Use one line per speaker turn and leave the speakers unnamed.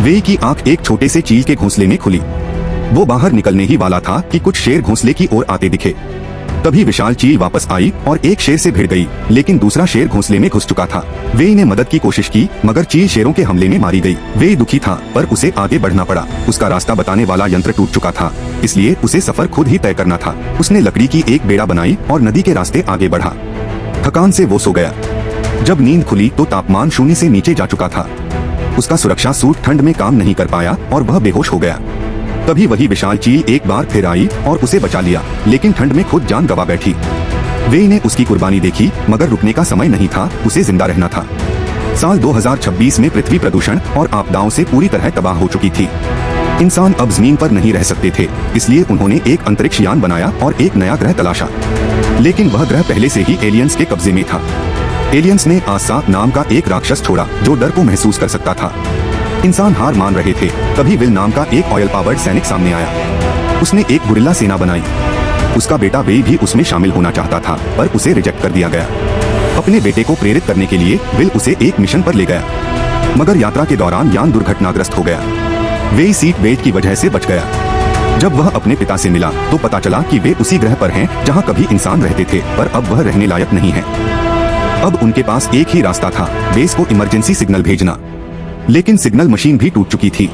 वे की आंख एक छोटे से चील के घोंसले में खुली। वो बाहर निकलने ही वाला था कि कुछ शेर घोंसले की ओर आते दिखे। तभी विशाल चील वापस आई और एक शेर से भिड़ गई, लेकिन दूसरा शेर घोंसले में घुस चुका था। वे ने मदद की कोशिश की, मगर चील शेरों के हमले में मारी गई। वे दुखी था, पर उसे आगे बढ़ना पड़ा। उसका रास्ता बताने वाला यंत्र टूट चुका था, इसलिए उसे सफर खुद ही तय करना था। उसने लकड़ी की एक बेड़ा बनाई और नदी के रास्ते आगे बढ़ा। थकान से वो सो गया। जब नींद खुली तो तापमान 0 से नीचे जा चुका था। उसका सुरक्षा सूट ठंड में काम नहीं कर पाया और वह बेहोश हो गया। तभी वही विशाल चील एक बार फिर आई और उसे बचा लिया, लेकिन ठंड में खुद जान गंवा बैठी। वे ने उसकी कुर्बानी देखी, मगर रुकने का समय नहीं था, उसे जिंदा रहना था। साल 2026 में पृथ्वी प्रदूषण और आपदाओं से पूरी तरह तबाह हो चुकी थी। इंसान अब जमीन पर नहीं रह सकते थे, इसलिए उन्होंने एक अंतरिक्ष यान बनाया और एक नया ग्रह तलाशा। लेकिन वह ग्रह पहले से ही एलियंस के कब्जे में था। एलियंस ने आसा नाम का एक राक्षस छोड़ा जो डर को महसूस कर सकता था। इंसान हार मान रहे थे, तभी विल नाम का एक ऑयल पावर्ड सैनिक सामने आया। उसने एक गुरिल्ला सेना बनाई। उसका बेटा वे भी उसमें शामिल होना चाहता था, पर उसे रिजेक्ट कर दिया गया। अपने बेटे को प्रेरित करने के लिए विल उसे एक मिशन पर ले गया, मगर यात्रा के दौरान यान दुर्घटनाग्रस्त हो गया। वे सीट बेल्ट की वजह से बच गया। जब वह अपने पिता से मिला तो पता चला कि वे उसी ग्रह पर हैं जहां कभी इंसान रहते थे, पर अब वह रहने लायक नहीं है। अब उनके पास एक ही रास्ता था, बेस को इमरजेंसी सिग्नल भेजना। लेकिन सिग्नल मशीन भी टूट चुकी थी।